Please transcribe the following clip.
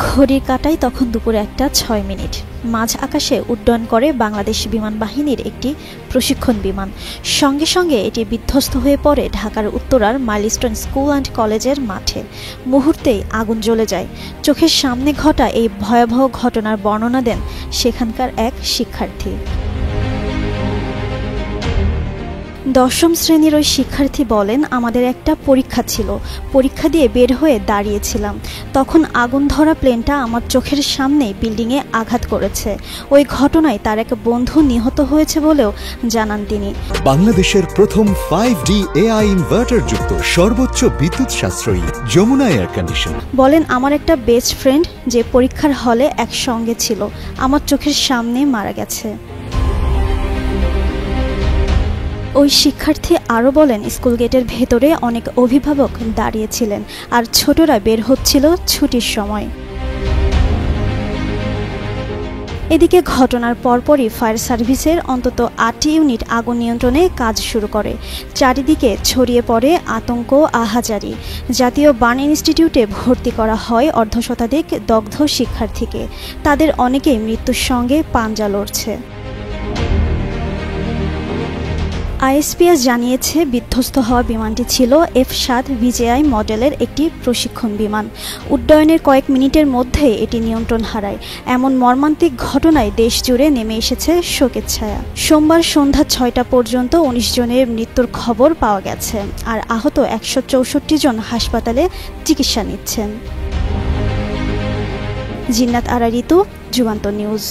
ঘড়ির কাঁটায় তখন দুপুর 1:06। মাঝ আকাশে উড্ডয়ন করে বাংলাদেশ বিমান বাহিনীর একটি প্রশিক্ষণ বিমান। সঙ্গে সঙ্গে এটি বিধ্বস্ত হয়ে পড়ে ঢাকার উত্তরার মাইলস্টোন স্কুল অ্যান্ড কলেজের মাঠে। মুহূর্তেই আগুন জ্বলে যায়। চোখের সামনে ঘটা এই ভয়াবহ ঘটনার বর্ণনা দেন সেখানকার এক শিক্ষার্থী। 10ম শ্রেণীর ওই শিক্ষার্থী বলেন, আমাদের একটা পরীক্ষা ছিল। পরীক্ষা দিয়ে বের হয়ে দাঁড়িয়েছিলাম। তখন আগুন ধরা প্লেনটা আমার চোখের সামনে বিল্ডিংয়ে আঘাত করেছে। ওই ঘটনায় তার এক বন্ধু নিহত হয়েছে বলেও জানান তিনি। বাংলাদেশের প্রথম 5D AI ইনভার্টার যুক্ত সর্বোচ্চ বিদ্যুৎ সাশ্রয়ী যমুনা এয়ার কন্ডিশন। বলেন, আমার একটা বেস্ট ফ্রেন্ড যে পরীক্ষার হলে একসঙ্গে ছিল, আমার চোখের সামনে মারা গেছে। ওই শিক্ষার্থী আরও বলেন, স্কুল গেটের ভেতরে অনেক অভিভাবক দাঁড়িয়েছিলেন আর ছোটরা বের হচ্ছিল ছুটির সময়। এদিকে ঘটনার পরপরই ফায়ার সার্ভিসের অন্তত 8টি ইউনিট আগুন নিয়ন্ত্রণে কাজ শুরু করে। চারিদিকে ছড়িয়ে পড়ে আতঙ্ক, আহাজারি। জাতীয় বার্ন ইনস্টিটিউটে ভর্তি করা হয় অর্ধশতাধিক দগ্ধ শিক্ষার্থীকে। তাদের অনেকেই মৃত্যুর সঙ্গে পাঞ্জা লড়ছে। আইএসপিএস জানিয়েছে, বিধ্বস্ত হওয়া বিমানটি ছিল F-7 VJI মডেলের একটি প্রশিক্ষণ বিমান। উড্ডয়নের কয়েক মিনিটের মধ্যে এটি নিয়ন্ত্রণ হারায়। এমন মর্মান্তিক ঘটনায় দেশ জুড়ে নেমে এসেছে শোকের ছায়া। সোমবার সন্ধ্যা 6টা পর্যন্ত 19 জনের মৃত্যুর খবর পাওয়া গেছে, আর আহত 164 জন হাসপাতালে চিকিৎসা নিচ্ছেন। জিন্নাত আরা ঋতু, যুগান্তর নিউজ।